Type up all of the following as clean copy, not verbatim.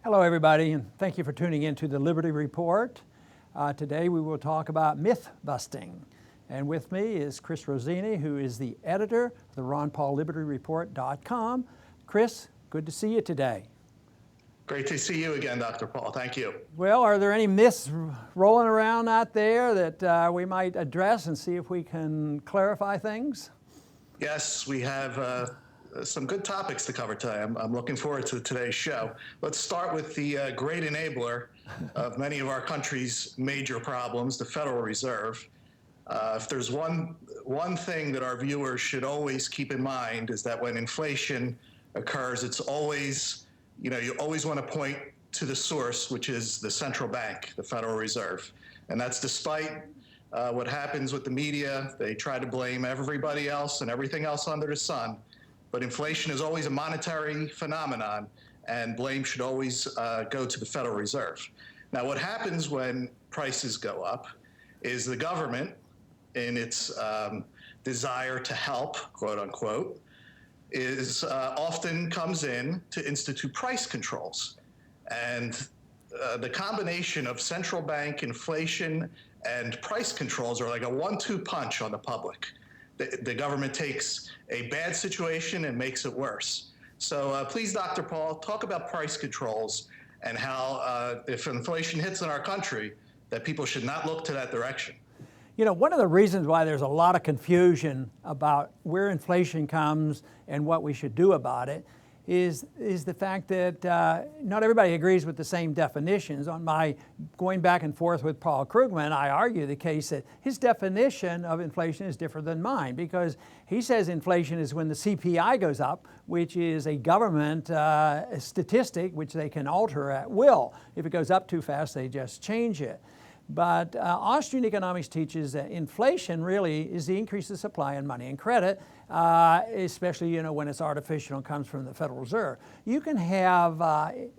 Hello, everybody, and thank you for tuning in to the Liberty Report. Today we will talk about myth busting. And with me is Chris Rossini, who is the editor of the RonPaulLibertyReport.com. Chris, good to see you today. Great to see you again, Dr. Paul. Thank you. Well, are there any myths rolling around out there that we might address and see if we can clarify things? Yes, we have some good topics to cover today. I'm looking forward to today's show. Let's start with the great enabler of many of our country's major problems, the Federal Reserve. If there's one thing that our viewers should always keep in mind is that when inflation occurs, it's always, you always want to point to the source, which is the central bank, the Federal Reserve. And that's despite what happens with the media. They try to blame everybody else and everything else under the sun. But inflation is always a monetary phenomenon, and blame should always go to the Federal Reserve. Now, what happens when prices go up is the government, in its desire to help, quote unquote, often comes in to institute price controls. And the combination of central bank inflation and price controls are like a 1-2 punch on the public. The government takes a bad situation and makes it worse. So please, Dr. Paul, talk about price controls and how if inflation hits in our country, that people should not look to that direction. You know, one of the reasons why there's a lot of confusion about where inflation comes and what we should do about it is the fact that not everybody agrees with the same definitions. On my going back and forth with Paul Krugman, I argue the case that his definition of inflation is different than mine, because he says inflation is when the CPI goes up, which is a government statistic which they can alter at will. If it goes up too fast, they just change it. But Austrian economics teaches that inflation really is the increase of supply in money and credit, especially when it's artificial and comes from the Federal Reserve. You can have an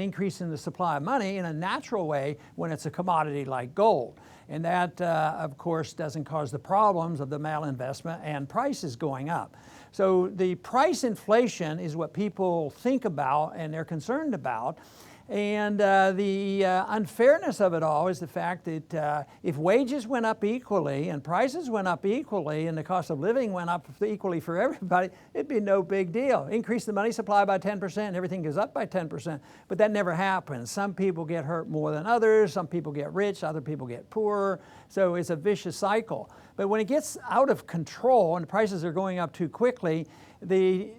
increase in the supply of money in a natural way when it's a commodity like gold. And that, of course, doesn't cause the problems of the malinvestment and prices going up. So the price inflation is what people think about and they're concerned about. And the unfairness of it all is the fact that if wages went up equally and prices went up equally and the cost of living went up equally for everybody, it'd be no big deal. Increase the money supply by 10% and everything goes up by 10%. But that never happens. Some people get hurt more than others. Some people get rich. Other people get poorer. So it's a vicious cycle. But when it gets out of control and the prices are going up too quickly, the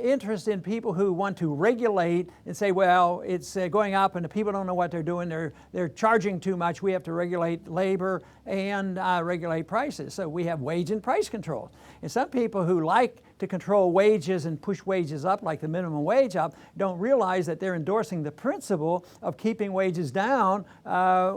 interest in people who want to regulate and say, well, it's going up and the people don't know what they're doing, they're charging too much, we have to regulate labor and regulate prices. So we have wage and price controls. And some people who like to control wages and push wages up, like the minimum wage up, don't realize that they're endorsing the principle of keeping wages down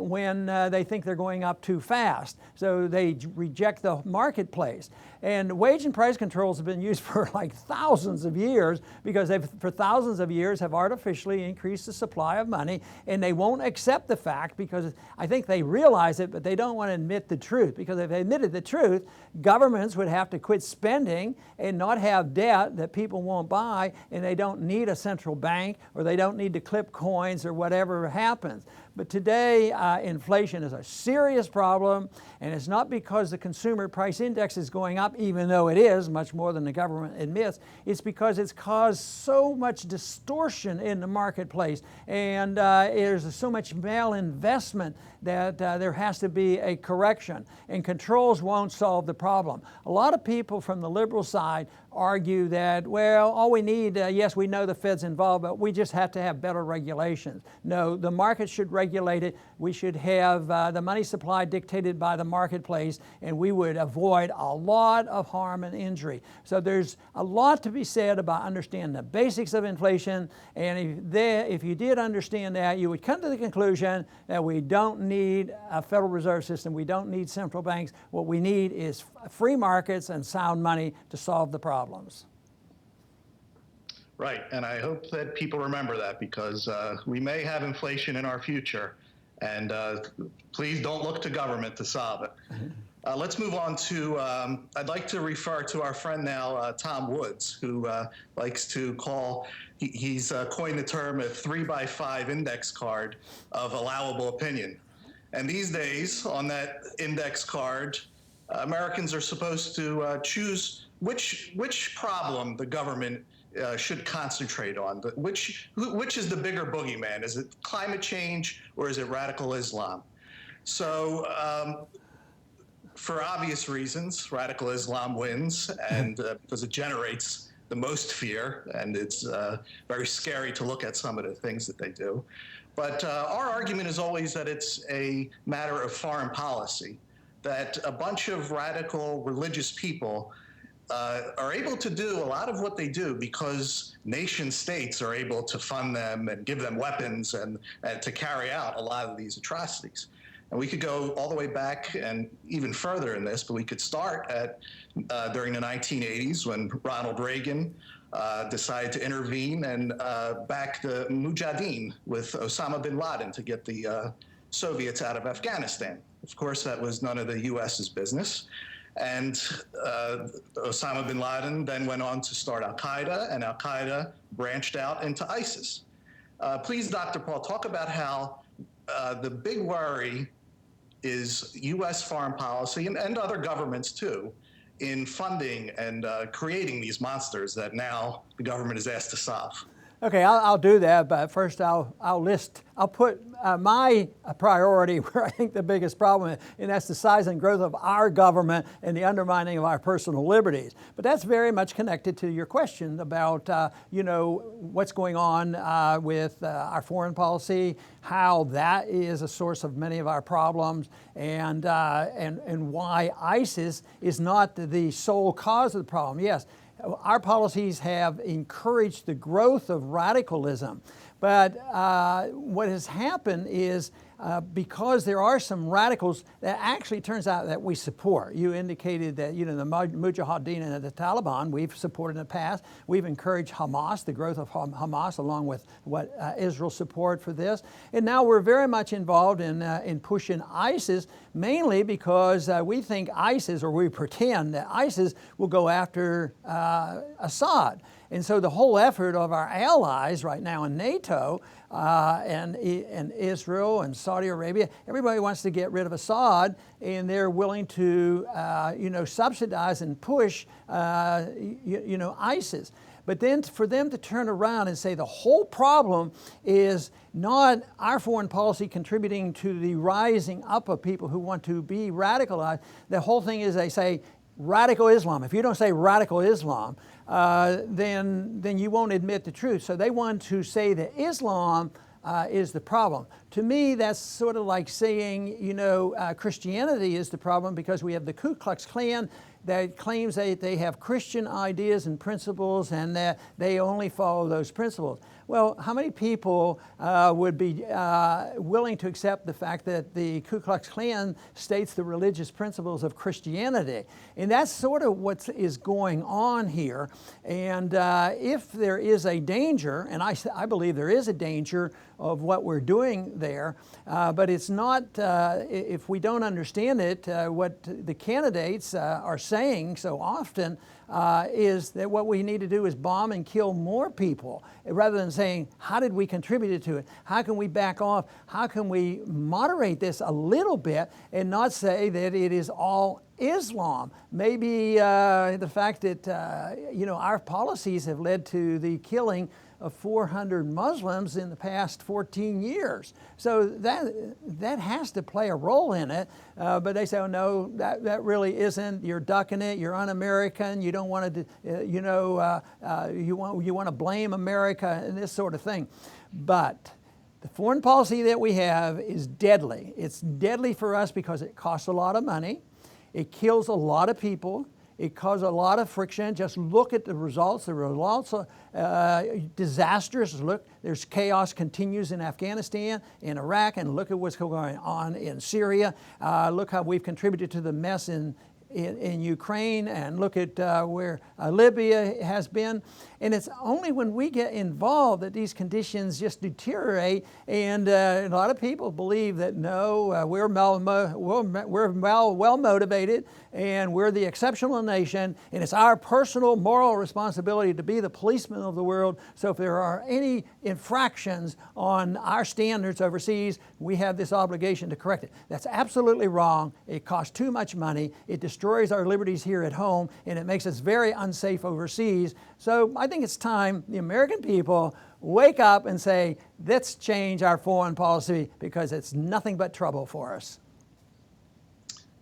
when they think they're going up too fast. So they reject the marketplace. And wage and price controls have been used for like thousands of years because they've, for thousands of years, have artificially increased the supply of money, and they won't accept the fact because I think they realize it, but they don't want to admit the truth, because if they admitted the truth, governments would have to quit spending and not have debt that people won't buy, and they don't need a central bank, or they don't need to clip coins or whatever happens. But today, inflation is a serious problem, and it's not because the consumer price index is going up, even though it is, much more than the government admits. It's because it's caused so much distortion in the marketplace, and there's so much malinvestment that there has to be a correction, and controls won't solve the problem. A lot of people from the liberal side argue that, well, all we need, yes, we know the Fed's involved, but we just have to have better regulations. No, the market should regulate it. We should have the money supply dictated by the marketplace, and we would avoid a lot of harm and injury. So there's a lot to be said about understanding the basics of inflation, and if you did understand that, you would come to the conclusion that we don't need a Federal Reserve System, we don't need central banks. What we need is free markets and sound money to solve the problems. Right, and I hope that people remember that, because we may have inflation in our future, and please don't look to government to solve it. Let's move on to, I'd like to refer to our friend now, Tom Woods, who likes to call, he's coined the term a 3x5 index card of allowable opinion. And these days, on that index card, Americans are supposed to choose which problem the government should concentrate on. Which is the bigger boogeyman? Is it climate change or is it radical Islam? So for obvious reasons, radical Islam wins, and because it generates the most fear, and it's very scary to look at some of the things that they do. But our argument is always that it's a matter of foreign policy, that a bunch of radical religious people are able to do a lot of what they do because nation states are able to fund them and give them weapons and to carry out a lot of these atrocities. And we could go all the way back and even further in this, but we could start at during the 1980s when Ronald Reagan decided to intervene and back the Mujahideen with Osama bin Laden to get the Soviets out of Afghanistan. Of course, that was none of the U.S.'s business. And Osama bin Laden then went on to start Al-Qaeda, and Al-Qaeda branched out into ISIS. Please, Dr. Paul, talk about how the big worry is U.S. foreign policy and other governments too in funding and creating these monsters that now the government is asked to solve. Okay, I'll do that, but first I'll put my priority where I think the biggest problem is, and that's the size and growth of our government and the undermining of our personal liberties. But that's very much connected to your question about, what's going on with our foreign policy, how that is a source of many of our problems, and why ISIS is not the sole cause of the problem. Yes, our policies have encouraged the growth of radicalism, but what has happened is because there are some radicals that actually turns out that we support. You indicated that the Mujahideen and the Taliban we've supported in the past. We've encouraged Hamas, the growth of Hamas, along with what Israel support for this. And now we're very much involved in pushing ISIS, mainly because we think ISIS, or we pretend that ISIS will go after Assad. And so the whole effort of our allies right now in NATO and Israel and Saudi Arabia, everybody wants to get rid of Assad, and they're willing to, subsidize and push, ISIS. But then for them to turn around and say the whole problem is not our foreign policy contributing to the rising up of people who want to be radicalized. The whole thing is they say radical Islam. If you don't say radical Islam, then you won't admit the truth. So they want to say that Islam is the problem. To me, that's sort of like saying, Christianity is the problem because we have the Ku Klux Klan that claims that they have Christian ideas and principles and that they only follow those principles. Well, how many people would be willing to accept the fact that the Ku Klux Klan states the religious principles of Christianity? And that's sort of what is going on here. And if there is a danger, and I believe there is a danger of what we're doing there, but it's not, if we don't understand it, what the candidates are saying so often is that what we need to do is bomb and kill more people, rather than saying, how did we contribute to it? How can we back off? How can we moderate this a little bit and not say that it is all Islam? Maybe the fact that, our policies have led to the killing of 400 Muslims in the past 14 years. So that has to play a role in it. But they say, oh no, that really isn't. You're ducking it. You're un-American. You don't want to, you want to blame America and this sort of thing. But the foreign policy that we have is deadly. It's deadly for us because it costs a lot of money. It kills a lot of people. It caused a lot of friction. Just look at the results. The results are disastrous. Look, there's chaos continues in Afghanistan, in Iraq, and look at what's going on in Syria. Look how we've contributed to the mess in in Ukraine, and look at where Libya has been. And it's only when we get involved that these conditions just deteriorate. And a lot of people believe that no, we're well motivated, and we're the exceptional nation, and it's our personal moral responsibility to be the policeman of the world. So if there are any infractions on our standards overseas, we have this obligation to correct it. That's absolutely wrong. It costs too much money. It destroys our liberties here at home, and it makes us very unsafe overseas. So I think it's time the American people wake up and say, let's change our foreign policy, because it's nothing but trouble for us.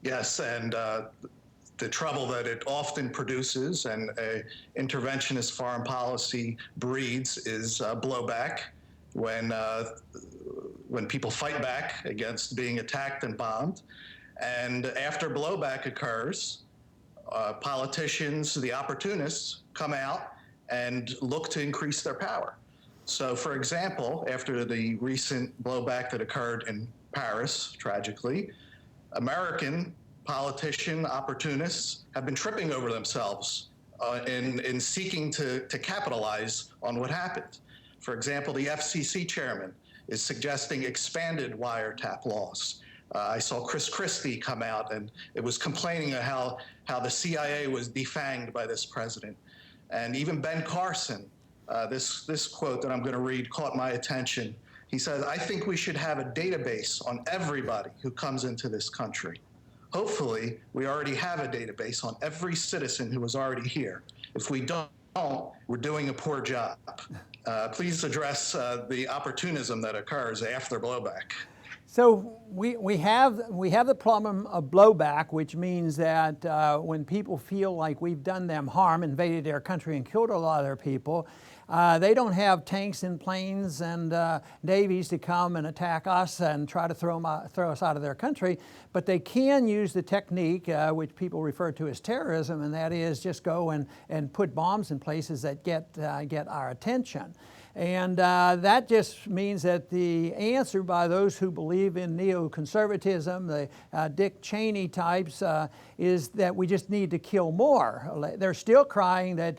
Yes, and the trouble that it often produces and a interventionist foreign policy breeds is blowback. When people fight back against being attacked and bombed. And after blowback occurs, politicians, the opportunists, come out and look to increase their power. So, for example, after the recent blowback that occurred in Paris, tragically, American politician opportunists have been tripping over themselves in seeking to capitalize on what happened. For example, the FCC chairman is suggesting expanded wiretap laws. I saw Chris Christie come out, and it was complaining of how the CIA was defanged by this president. And even Ben Carson, this quote that I'm going to read caught my attention. He says, "I think we should have a database on everybody who comes into this country. Hopefully, we already have a database on every citizen who was already here. If we don't, we're doing a poor job." Please address the opportunism that occurs after blowback. So we have the problem of blowback, which means that when people feel like we've done them harm, invaded their country and killed a lot of their people, they don't have tanks and planes and navies to come and attack us and try to throw us out of their country, but they can use the technique which people refer to as terrorism, and that is just go and put bombs in places that get our attention. And that just means that the answer by those who believe in neoconservatism, the Dick Cheney types, is that we just need to kill more. They're still crying that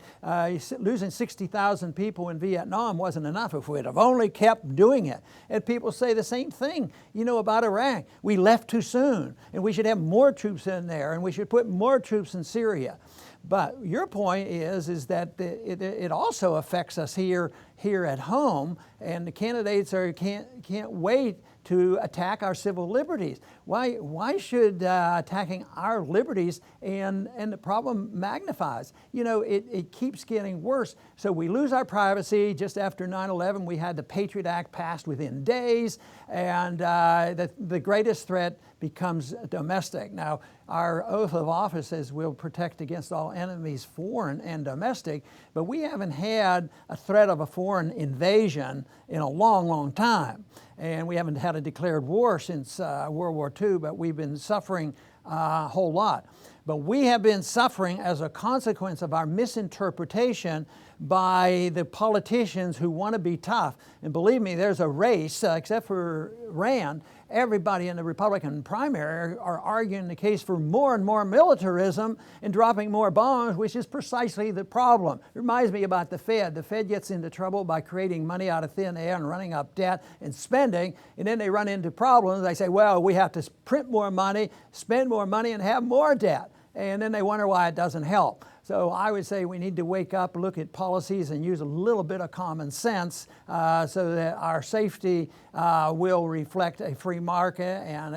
losing 60,000 people in Vietnam wasn't enough if we'd have only kept doing it. And people say the same thing, about Iraq. We left too soon, and we should have more troops in there, and we should put more troops in Syria. But your point is that it also affects us here at home, and the candidates can't wait to attack our civil liberties. Why should attacking our liberties and the problem magnifies? It keeps getting worse. So we lose our privacy. Just after 9/11, we had the Patriot Act passed within days, and the greatest threat becomes domestic. Now, our oath of office says we'll protect against all enemies, foreign and domestic, but we haven't had a threat of a foreign invasion in a long, long time. And we haven't had a declared war since World War II, but we've been suffering a whole lot. But we have been suffering as a consequence of our misinterpretation by the politicians who want to be tough. And believe me, there's a race, except for Rand, everybody in the Republican primary are arguing the case for more and more militarism and dropping more bombs, which is precisely the problem. It reminds me about the Fed. The Fed gets into trouble by creating money out of thin air and running up debt and spending, and then they run into problems. They say, well, we have to print more money, spend more money, and have more debt. And then they wonder why it doesn't help. So I would say we need to wake up, look at policies, and use a little bit of common sense so that our safety will reflect a free market and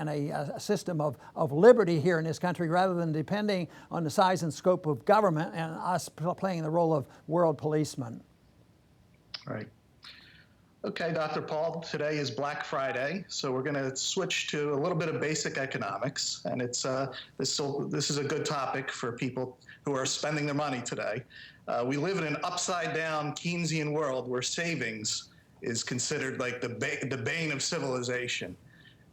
a system of liberty here in this country, rather than depending on the size and scope of government and us playing the role of world policemen. Right. Okay, Dr. Paul, today is Black Friday, so we're going to switch to a little bit of basic economics, and this is a good topic for people who are spending their money today. We live in an upside-down Keynesian world where savings is considered like the bane of civilization.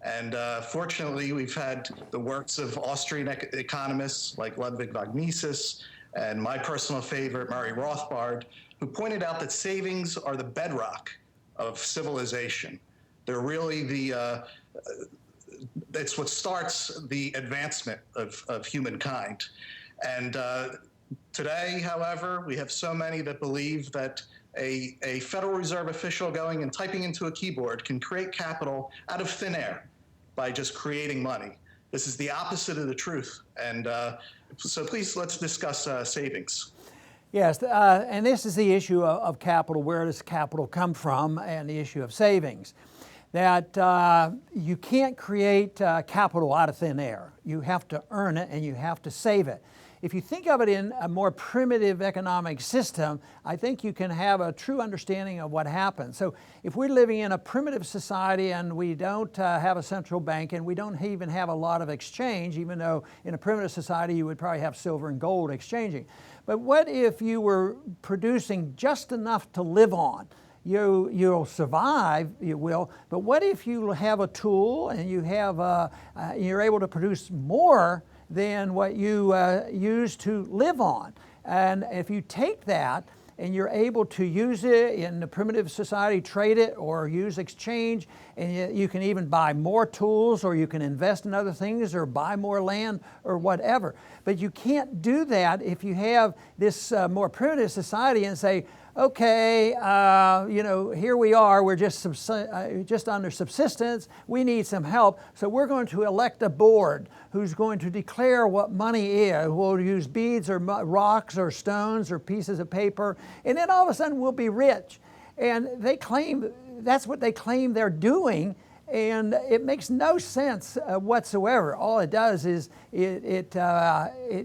And fortunately, we've had the works of Austrian economists like Ludwig von Mises and my personal favorite, Murray Rothbard, who pointed out that savings are the bedrock of civilization. They're really it's what starts the advancement of humankind. And today, however, we have so many that believe that a Federal Reserve official going and typing into a keyboard can create capital out of thin air by just creating money. This is the opposite of the truth. And so please, let's discuss savings. Yes, and this is the issue of capital. Where does capital come from, and the issue of savings. That you can't create capital out of thin air. You have to earn it and you have to save it. If you think of it in a more primitive economic system, I think you can have a true understanding of what happens. So if we're living in a primitive society and we don't have a central bank and we don't even have a lot of exchange, even though in a primitive society you would probably have silver and gold exchanging. But what if you were producing just enough to live on? You'll survive, you will, but what if you have a tool and you have you're able to produce more than what you use to live on? And if you take that and you're able to use it in the primitive society, trade it or use exchange, and you can even buy more tools, or you can invest in other things, or buy more land, or whatever. But you can't do that if you have this more primitive society and say, okay, here we are, we're just under subsistence, we need some help, so we're going to elect a board who's going to declare what money is. We'll use beads or rocks or stones or pieces of paper, and then all of a sudden we'll be rich. And they claim, that's what they claim they're doing, and it makes no sense whatsoever. All it does is it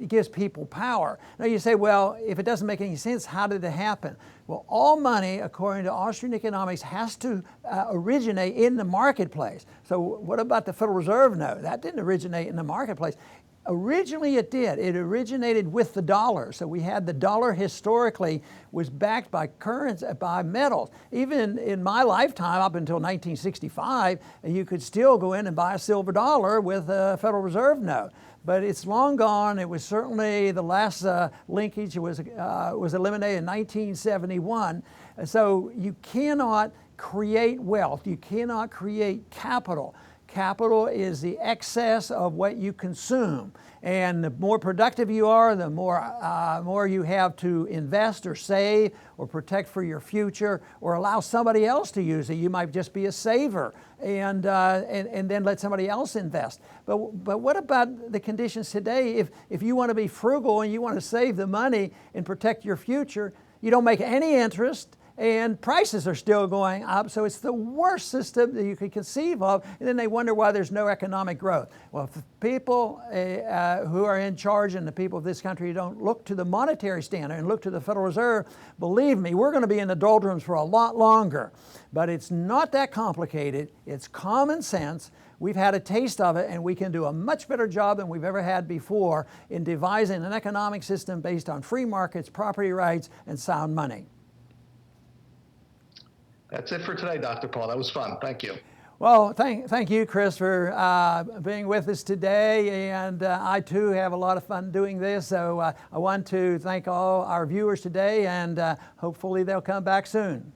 gives people power. Now you say, well, if it doesn't make any sense, how did it happen? Well, all money, according to Austrian economics, has to originate in the marketplace. So what about the Federal Reserve note? That didn't originate in the marketplace. Originally it did. It originated with the dollar. So we had the dollar historically was backed by currency, by metals. Even in my lifetime, up until 1965, you could still go in and buy a silver dollar with a Federal Reserve note. But it's long gone. It was certainly the last linkage was eliminated in 1971. So you cannot create wealth. You cannot create capital. Capital is the excess of what you consume. And the more productive you are, the more you have to invest or save or protect for your future or allow somebody else to use it. You might just be a saver and then let somebody else invest. But what about the conditions today? If you want to be frugal and you want to save the money and protect your future, you don't make any interest, and prices are still going up, so it's the worst system that you could conceive of, and then they wonder why there's no economic growth. Well, if the people who are in charge and the people of this country don't look to the monetary standard and look to the Federal Reserve, believe me, we're going to be in the doldrums for a lot longer. But it's not that complicated. It's common sense. We've had a taste of it, and we can do a much better job than we've ever had before in devising an economic system based on free markets, property rights, and sound money. That's it for today, Dr. Paul. That was fun. Thank you. Well, thank you, Chris, for being with us today. And I, too, have a lot of fun doing this. So I want to thank all our viewers today, and hopefully they'll come back soon.